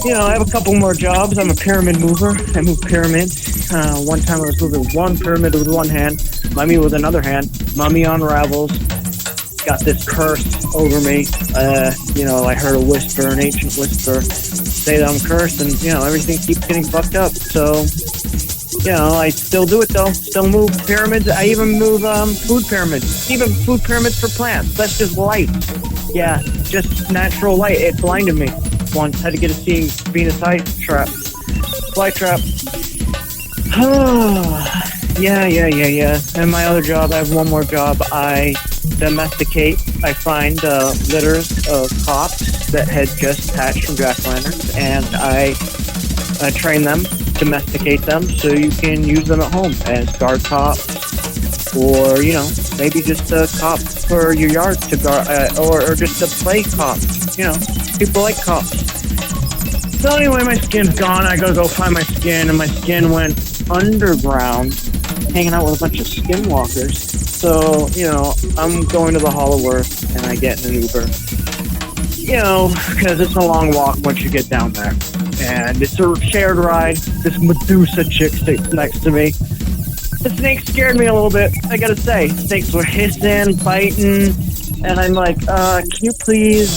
I have a couple more jobs. I'm a pyramid mover. I move pyramids. One time I was moving one pyramid with one hand, mummy with another hand. Mummy unravels. Got this curse over me. I heard a whisper, an ancient whisper, say that I'm cursed, and, everything keeps getting fucked up. So, I still do it, though. Still move pyramids. I even move food pyramids. Even food pyramids for plants. That's just light. Yeah, just natural light. It blinded me once. Had to get a seeing Venus fly trap. Yeah. And my other job, I have one more job. I domesticate. I find litters of cops that had just hatched from jack-o'-lanterns, and I train them, domesticate them, so you can use them at home as guard cops, or maybe just a cop for your yard to guard, or just a play cop. People like cops. So anyway, my skin's gone. I gotta go find my skin, and my skin went underground, hanging out with a bunch of skinwalkers. So, I'm going to the Hall of Worth, and I get in an Uber. Because it's a long walk once you get down there. And it's a shared ride. This Medusa chick sits next to me. The snake scared me a little bit, I gotta say. Snakes were hissing, biting, and I'm like, can you please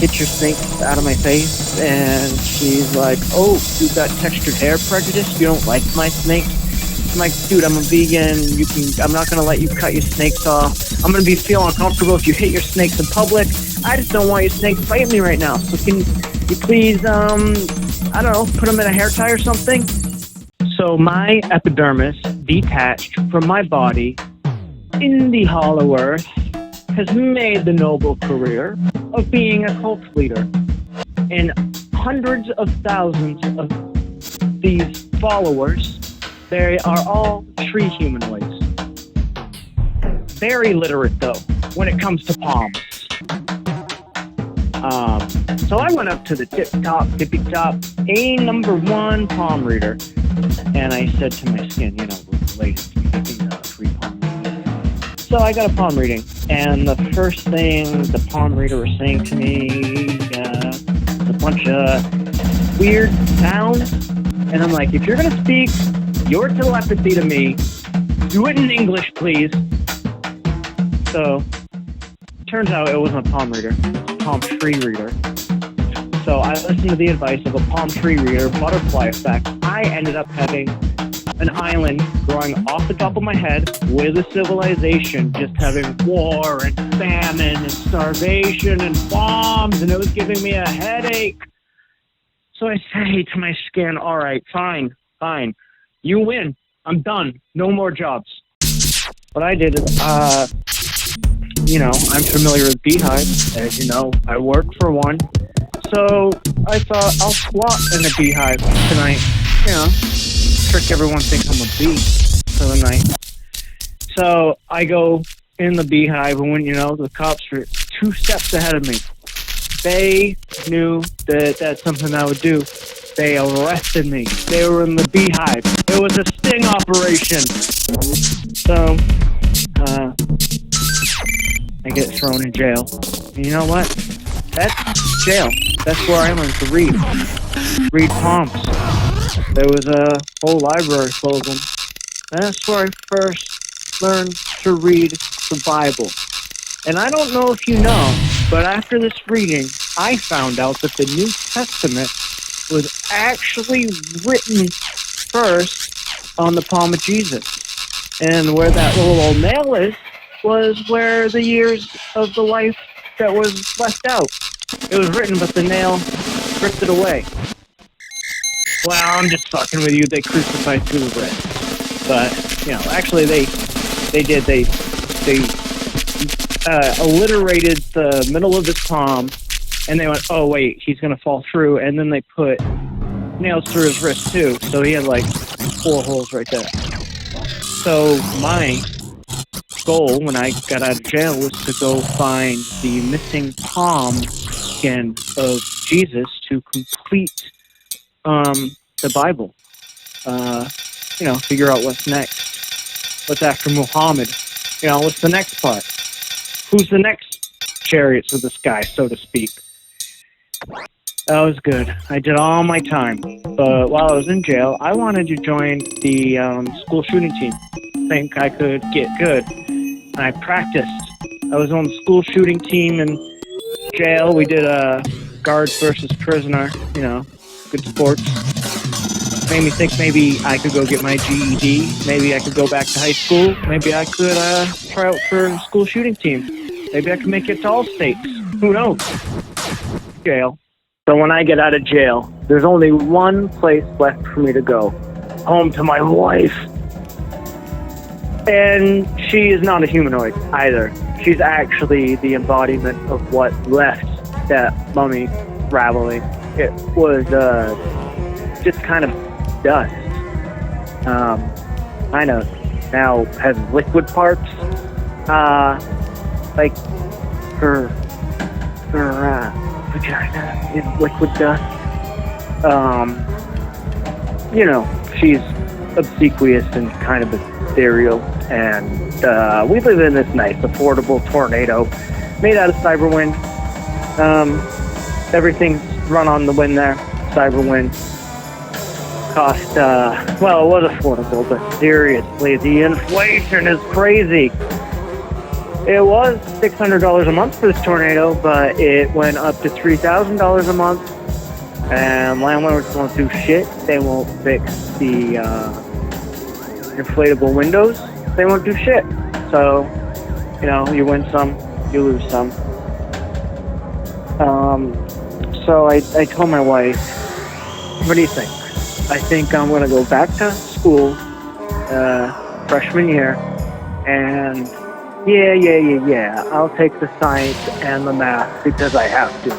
get your snakes out of my face? And she's like, oh, you've got textured hair prejudice? You don't like my snakes? I'm like, dude, I'm a vegan. I'm not going to let you cut your snakes off. I'm going to be feeling uncomfortable if you hit your snakes in public. I just don't want your snakes biting me right now. So can you please, I don't know, put them in a hair tie or something? So my epidermis detached from my body in the Hall of Earth has made the noble career of being a cult leader. And hundreds of thousands of these followers, they are all tree humanoids. Very literate, though, when it comes to palms. So I went up to the tippy-top, A#1 palm reader, and I said to my skin, the latest free palm reading. So I got a palm reading, and the first thing the palm reader was saying to me, a bunch of weird sounds, and I'm like, if you're going to speak your telepathy to me, do it in English, please. So, turns out it wasn't a palm reader, it was a palm tree reader. So I listened to the advice of a palm tree reader, butterfly effect. I ended up having an island growing off the top of my head with a civilization just having war and famine and starvation and bombs, and it was giving me a headache. So I say to my skin, all right, fine. You win. I'm done. No more jobs. What I did is, I'm familiar with beehives. As you know, I work for one. So I thought I'll squat in a beehive tonight. Trick everyone thinks I'm a bee for the night. So I go in the beehive, and when the cops were 2 steps ahead of me. They knew that that's something I would do. They arrested me. They were in the beehive. It was a sting operation. So, I get thrown in jail. And you know what? That's jail. That's where I learned to read. Read palms. There was a whole library full of them. That's where I first learned to read the Bible. And I don't know if you know, but after this reading, I found out that the New Testament was actually written first on the palm of Jesus. And where that little old nail is was where the years of the life that was left out. It was written, but the nail ripped it away. Well, I'm just fucking with you. They crucified 2 of it. But, actually they did. They alliterated the middle of his palm, and they went, oh, wait, he's going to fall through. And then they put nails through his wrist, too. So he had, 4 holes right there. So my goal when I got out of jail was to go find the missing palm skin of Jesus to complete the Bible. Figure out what's next. What's after Muhammad? What's the next part? Who's the next chariots of the sky, so to speak? That was good. I did all my time. But while I was in jail, I wanted to join the school shooting team. Think I could get good. And I practiced. I was on the school shooting team in jail. We did a guards versus prisoner, good sports. Made me think maybe I could go get my GED. Maybe I could go back to high school. Maybe I could try out for a school shooting team. Maybe I could make it to all states. Who knows? Jail. So when I get out of jail, there's only one place left for me to go. Home to my wife. And she is not a humanoid either. She's actually the embodiment of what left that mummy raveling. It was just kind of dust. Kind of now has liquid parts. Like her vagina is liquid dust. She's obsequious and kind of ethereal. And we live in this nice, affordable tornado made out of cyberwind. Everything's run on the wind there. Cyberwind cost, it was affordable, but seriously, the inflation is crazy. It was $600 a month for this tornado, but it went up to $3,000 a month. And landlords won't do shit. They won't fix the inflatable windows. They won't do shit. So, you win some, you lose some. So I told my wife, what do you think? I think I'm going to go back to school, freshman year, and yeah, I'll take the science and the math because I have to.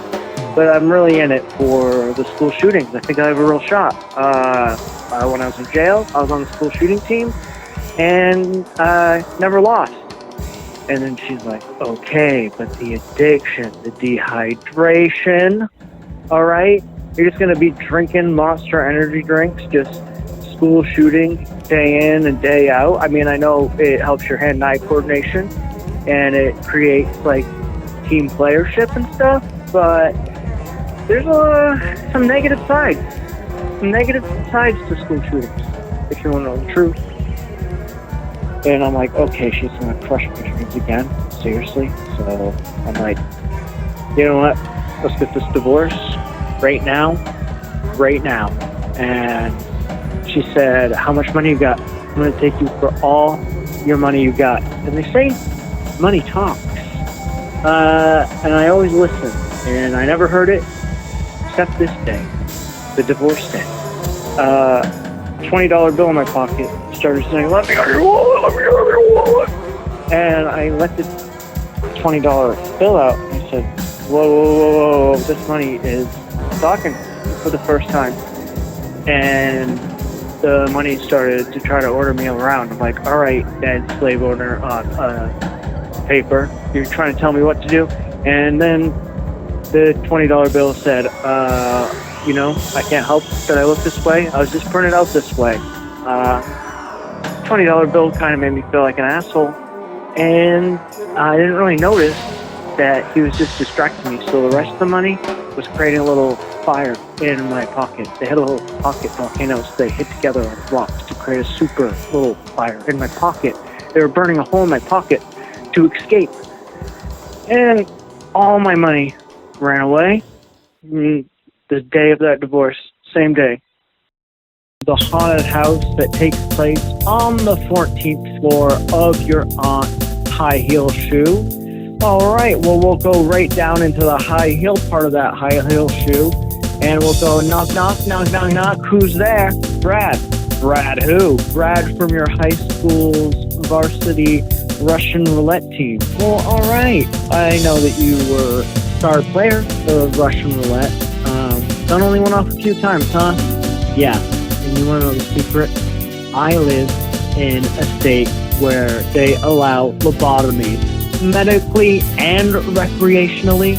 But I'm really in it for the school shootings. I think I have a real shot. When I was in jail, I was on the school shooting team, and I never lost. And then she's like, okay, but the addiction, the dehydration, all right? You're just going to be drinking Monster energy drinks, just school shooting day in and day out. I mean, I know it helps your hand-eye coordination, and it creates, team playership and stuff, but there's some negative sides. Some negative sides to school shootings, if you want to know the truth. And I'm like, okay, she's going to crush my dreams again. Seriously? So I'm like, you know what? Let's get this divorce right now. And she said, how much money you got? I'm going to take you for all your money you got. And they say money talks. And I always listen. And I never heard it except this day, the divorce day. $20 bill in my pocket. Started saying, let me out of your wallet. And I let the $20 bill out. And I said, whoa, this money is talking for the first time. And the money started to try to order me around. I'm like, all right, Dad, slave owner on paper. You're trying to tell me what to do? And then the $20 bill said, I can't help that I look this way. I was just printed out this way. $20 bill kind of made me feel like an asshole. And I didn't really notice that he was just distracting me. So the rest of the money was creating a little fire in my pocket. They had a little pocket volcanoes. They hit together on rocks to create a super little fire in my pocket. They were burning a hole in my pocket to escape. And all my money ran away. The day of that divorce, same day. The haunted house that takes place on the 14th floor of your aunt's high heel shoe. All right, well, we'll go right down into the high heel part of that high heel shoe, and we'll go knock, knock, knock, knock, knock. Who's there? Brad. Brad who? Brad from your high school's varsity Russian roulette team. Well, all right. I know that you were star player of Russian roulette. Done only went off a few times, huh? Yeah. And you want to know the secret? I live in a state where they allow lobotomies medically and recreationally.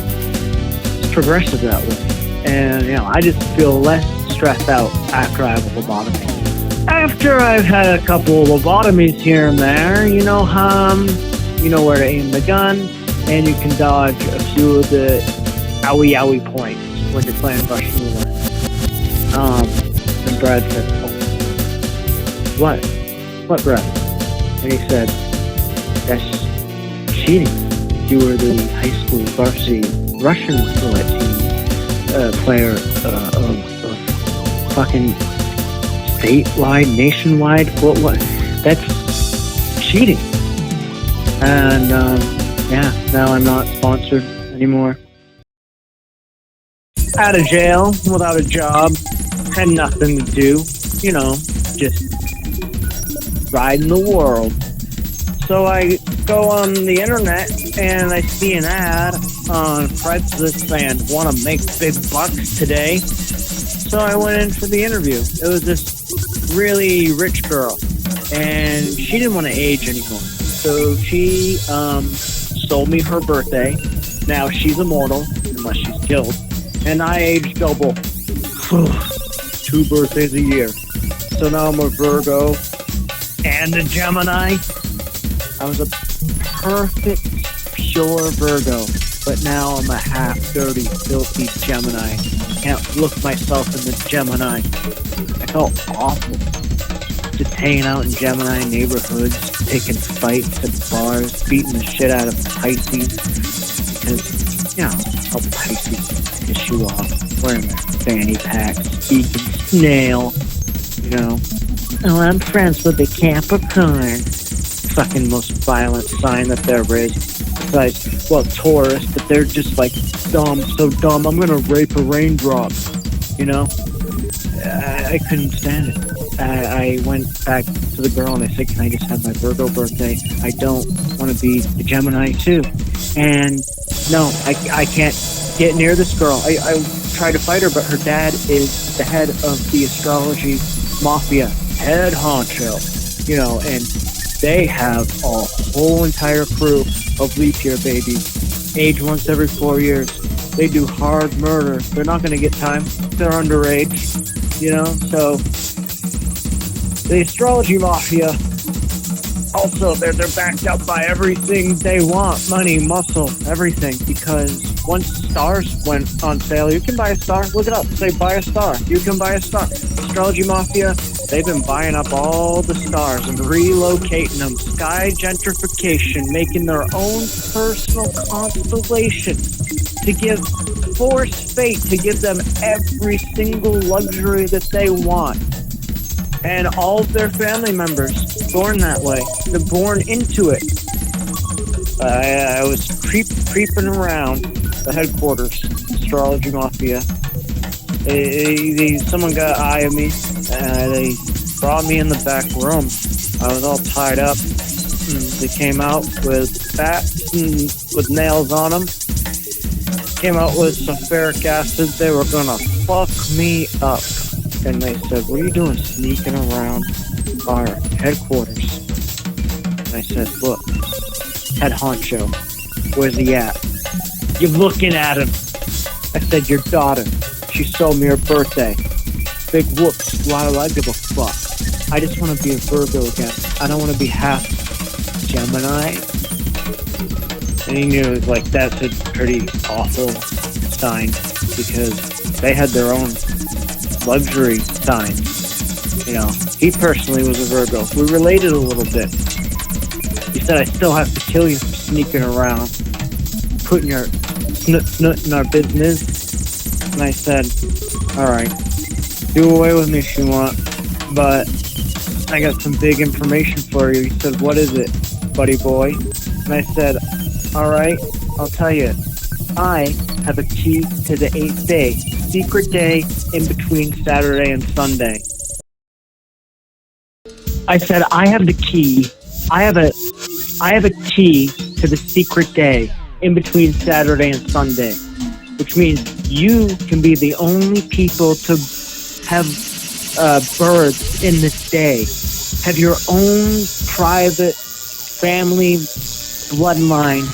It's progressive that way. And, I just feel less stressed out after I have a lobotomy. After I've had a couple of lobotomies here and there, you know where to aim the gun, and you can dodge a few of the owie points. when you're playing Russian roulette. And Brad said, "Oh, what? What, Brad?" And he said, "That's cheating. You were the high school varsity Russian roulette team player of fucking statewide, nationwide. What? That's cheating." And yeah, now I'm not sponsored anymore. Out of jail, without a job, had nothing to do. You know, just riding the world. So I go on the internet and I see an ad on Craigslist saying, "Want to make big bucks today?" So I went in for the interview. It was this really rich girl, and she didn't want to age anymore. So she sold me her birthday. Now she's immortal, unless she's killed. And I age double. 2 birthdays a year. So now I'm a Virgo and a Gemini. I was a perfect, pure Virgo, but now I'm a half dirty, filthy Gemini. Can't look myself in the Gemini. I felt awful. Just hanging out in Gemini neighborhoods, taking fights at bars, beating the shit out of Pisces. Because, you know, how Pisces piss you off. Wearing their fanny packs, eating snail, you know. "Oh, I'm friends with the Capricorn." Fucking most violent sign that there is. Besides, well, Taurus, but they're just like dumb, so dumb. "I'm gonna rape a raindrop," you know? I couldn't stand it. I went back to the girl and I said, "Can I just have my Virgo birthday? I don't want to be a Gemini too." And no, I can't get near this girl. I tried to fight her, but her dad is the head of the astrology mafia, head honcho, you know, and they have a whole entire crew of leap year babies, age once every 4 years. They do hard murder. They're not going to get time. They're underage, you know. So the astrology mafia, also they're backed up by everything they want: money, muscle, everything. Because once stars went on sale, you can buy a star. Look it up. Say buy a star. You can buy a star. Astrology mafia, they've been buying up all the stars and relocating them. Sky gentrification, making their own personal constellation to force fate to give them every single luxury that they want. And all of their family members born that way. They're born into it. I was creeping around the headquarters, astrology mafia. Someone got an eye of me. They brought me in the back room. I was all tied up. They came out with bats and with nails on them. Came out with sulfuric acid. They were gonna fuck me up. And they said, "What are you doing sneaking around our headquarters?" And I said, "Look, head honcho, where's he at?" "You're looking at him." I said, "Your daughter, she sold me her birthday." Big whoops, why do I give a fuck? I just want to be a Virgo again. I don't want to be half Gemini. And he knew, like, that's a pretty awful sign, because they had their own luxury signs. You know, he personally was a Virgo. We related a little bit. He said, "I still have to kill you for sneaking around, putting your snut in our business." And I said, "All right, do away with me if you want, but I got some big information for you." He said, "What is it, buddy boy?" And I said, "All right, I'll tell you. I have a key to the 8th day, secret day in between Saturday and Sunday." I said, "I have the key. I have a key to the secret day in between Saturday and Sunday, which means you can be the only people to have births in this day. Have your own private family bloodline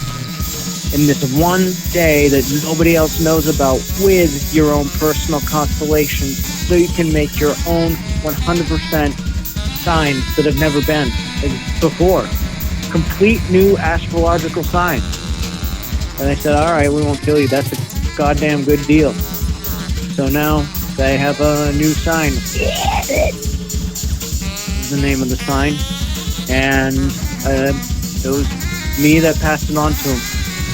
in this one day that nobody else knows about, with your own personal constellation, so you can make your own 100% signs that have never been before. Complete new astrological signs." And they said, "All right, we won't kill you. That's a goddamn good deal." So now they have a new sign. Is the name of the sign. And it was me that passed it on to them.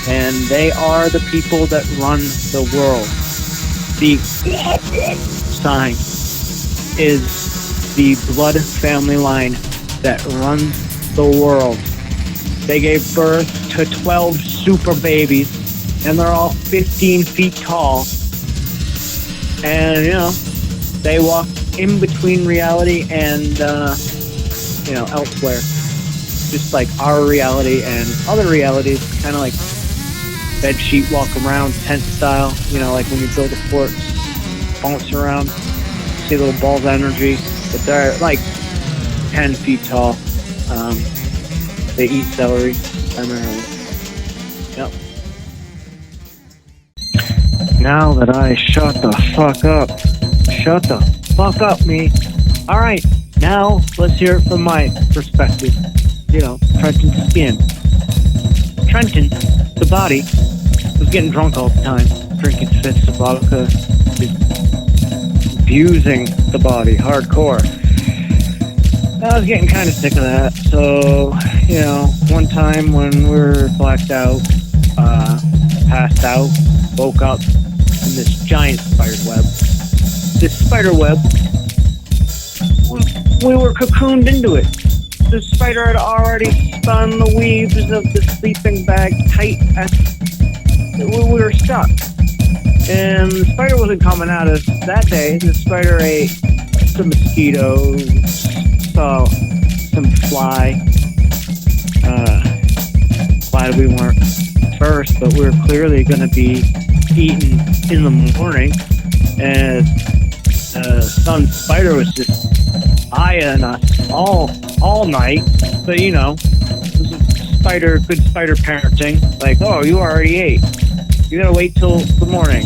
And they are the people that run the world. The sign is the blood family line that runs the world. They gave birth to 12 super babies, and they're all 15 feet tall. And, they walk in between reality and, elsewhere. Just like our reality and other realities, kind of like bed sheet walk around, tent style, like when you build a fort, bounce around, see little balls of energy. But they're like 10 feet tall. They eat celery primarily. Yep. Now that I shut the fuck up, me. All right, now let's hear it from my perspective. Trenton's skin. Trenton, the body, was getting drunk all the time, drinking fifths of vodka, abusing the body hardcore. I was getting kind of sick of that. So, one time when we were blacked out, passed out, woke up in this giant spider web. This spider web, we were cocooned into it. The spider had already spun the weaves of the sleeping bag tight as we were stuck. And the spider wasn't coming at us that day. The spider ate some mosquitoes, saw some fly. Glad we weren't first, but we were clearly going to be eaten in the morning. And some spider was just eyeing us all night. But it was good spider parenting. Like, oh, you already ate. You gotta wait till the morning,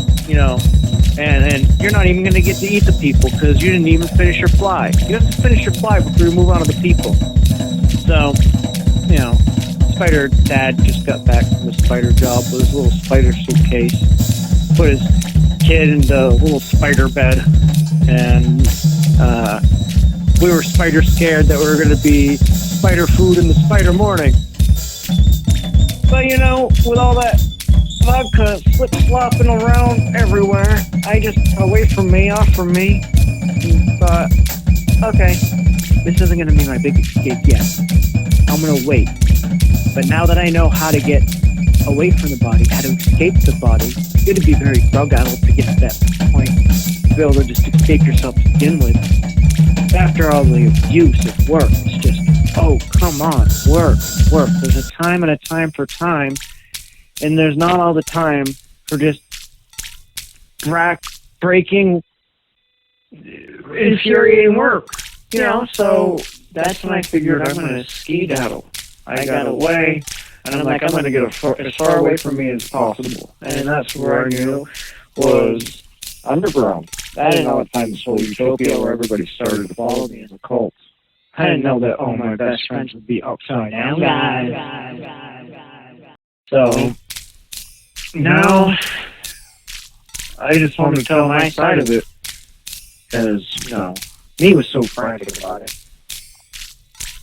and you're not even gonna get to eat the people because you didn't even finish your fly. You have to finish your fly before you move on to the people. So, spider dad just got back from his spider job with his little spider suitcase, put his kid in the little spider bed, and we were spider scared that we were gonna be spider food in the spider morning. But with all that vodka flip-flopping around everywhere, I just away from me, off from me, and thought, okay, this isn't going to be my big escape yet. I'm going to wait. But now that I know how to get away from the body, how to escape the body, it's going to be very drug-addled to get to that point, to be able to just escape yourself to begin with. After all the abuse of work, it's just, oh, come on, work. There's a time and a time for time, and there's not all the time for just breaking, infuriating work, so that's when I figured I'm going to skedaddle. I got away, and I'm like, I'm going to get as far away from me as possible, and that's where I knew was underground. I didn't know at the time this whole utopia where everybody started to follow me as a cult. I didn't know that all my best friends would be upside down guys. So now I just want to tell my side of it, because me was so frantic about it.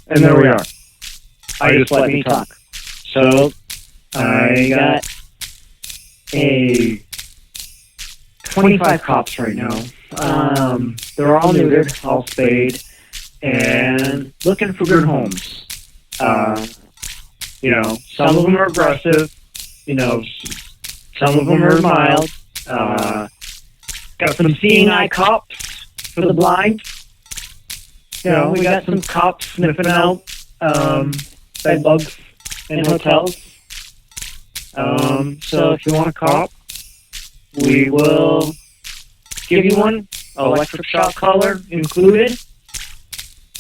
And there we are. I just let me talk. So I got a 25 cops right now. They're all neutered, all spayed, and looking for good homes. Some of them are aggressive. Some of them are mild. Got some seeing eye cops for the blind. We got some cops sniffing out bed bugs in hotels. So if you want a cop, we will give you one. Electric shock collar included.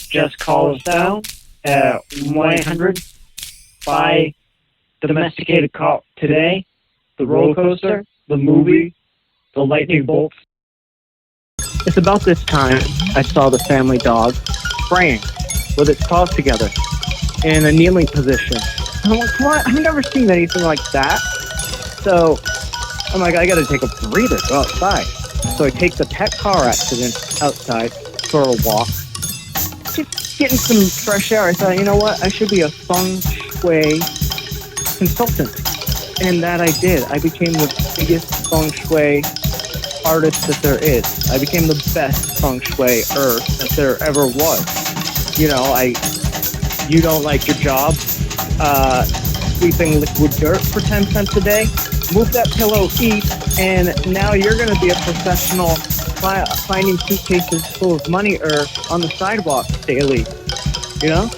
Just call us down at 1-800-BY-DOMESTICATED cop today. The roller coaster, the movie, the lightning bolts. It's about this time I saw the family dog praying with its paws together in a kneeling position. I'm like, what? I've never seen anything like that. So I'm like, I gotta take a breather, go outside. So I take the pet car accident outside for a walk. Just getting some fresh air. I thought, you know what? I should be a feng shui consultant. And that I did. I became the biggest feng shui artist that there is. I became the best feng shui-er that there ever was. You know, you don't like your job, sweeping liquid dirt for 10 cents a day? Move that pillow east, and now you're going to be a professional finding suitcases full of money on the sidewalk daily. You know?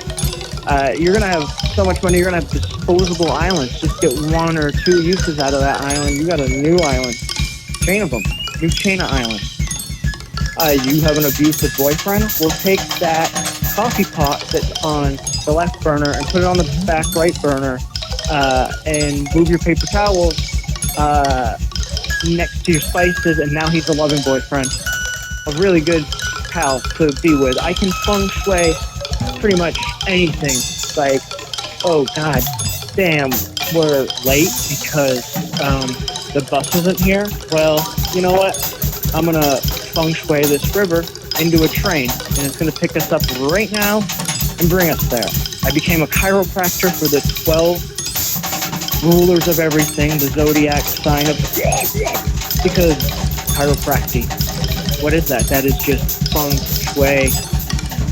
You're going to have so much money, you're going to have disposable islands. Just get one or two uses out of that island. You got a new island. Chain of them. New chain of islands. You have an abusive boyfriend? We'll take that coffee pot that's on the left burner and put it on the back right burner, and move your paper towels next to your spices, and now he's a loving boyfriend. A really good pal to be with. I can feng shui pretty much anything. Like, oh god damn, we're late because the bus isn't here. Well, you know what? I'm gonna feng shui this river into a train, and it's gonna pick us up right now and bring us there. I became a chiropractor for the 12 rulers of everything, the zodiac sign of because chiropractic. What is that? That is just feng shui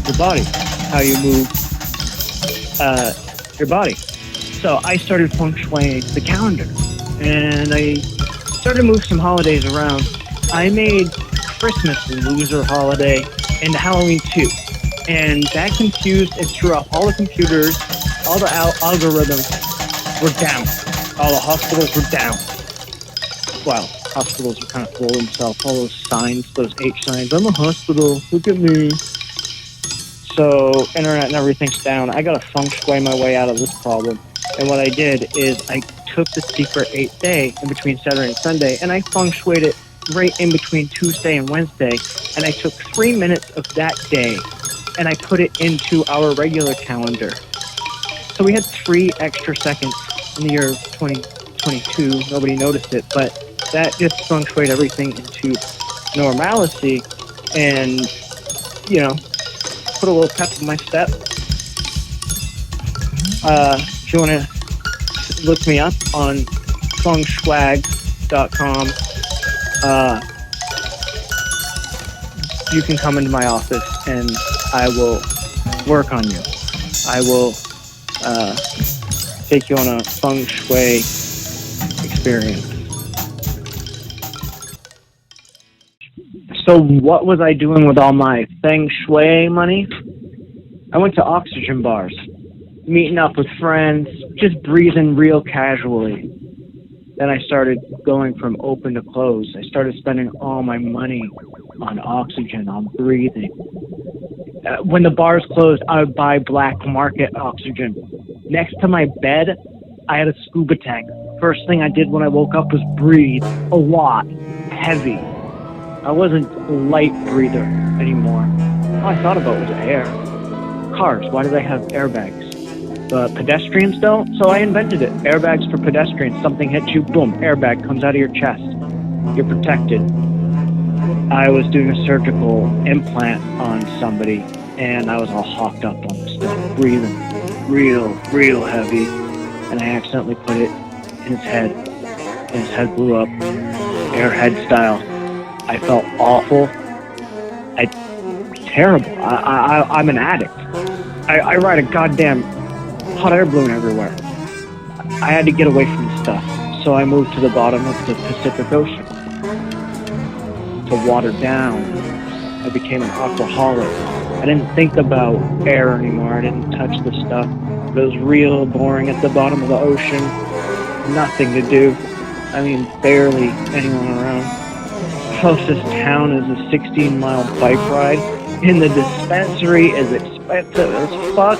your body, how you move your body. So I started feng shuiing the calendar, and I started to move some holidays around. I made Christmas a loser holiday and Halloween too. And that confused and threw off all the computers, all the algorithms were down. All the hospitals were down. Well, hospitals are kind of full of themselves. All those signs, those H signs. I'm a hospital, look at me. So internet and everything's down. I gotta feng shui my way out of this problem. And what I did is I took the secret 8th day in between Saturday and Sunday, and I feng shuied it right in between Tuesday and Wednesday, and I took 3 minutes of that day and I put it into our regular calendar. So we had 3 extra seconds in the year 2022. Nobody noticed it, but that just feng shuied everything into normalcy and, you know, put a little pep in my step. If you want to look me up on fengswag.com, you can come into my office and I will work on you. I will take you on a feng shui experience. So what was I doing with all my feng shui money? I went to oxygen bars, meeting up with friends, just breathing real casually. Then I started going from open to close. I started spending all my money on oxygen, on breathing. When the bars closed, I would buy black market oxygen. Next to my bed, I had a scuba tank. First thing I did when I woke up was breathe a lot, heavy. I wasn't a light breather anymore. All I thought about was air. Cars, why do they have airbags? But pedestrians don't, so I invented it. Airbags for pedestrians. Something hits you, boom, airbag comes out of your chest. You're protected. I was doing a surgical implant on somebody, and I was all hopped up on this stuff, breathing real heavy, and I accidentally put it in his head, and his head blew up, airhead style. I felt awful. Terrible. I'm an addict. I ride a goddamn hot air balloon everywhere. I had to get away from this stuff, so I moved to the bottom of the Pacific Ocean to water down. I became an alcoholic. I didn't think about air anymore. I didn't touch the stuff. It was real boring at the bottom of the ocean. Nothing to do. I mean, barely anyone around. Closest town is a 16-mile bike ride, and the dispensary is expensive as fuck,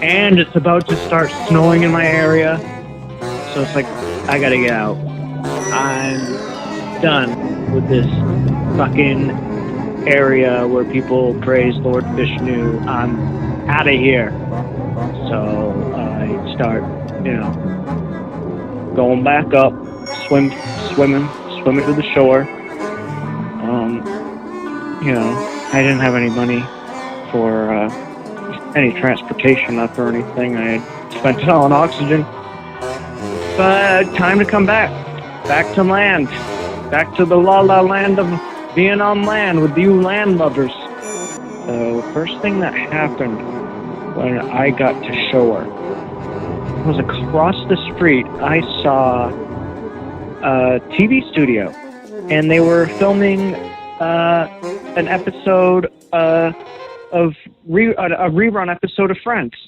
and it's about to start snowing in my area, so it's like, I gotta get out. I'm done with this fucking area where people praise Lord Vishnu. I'm out of here. So I start, going back up, swimming to the shore. I didn't have any money for any transportation up or anything. I had spent it all on oxygen. But time to come back. Back to land. Back to the la-la land of being on land with you landlubbers. So first thing that happened when I got to shore was across the street. I saw a TV studio, and they were filming an episode of a rerun episode of Friends.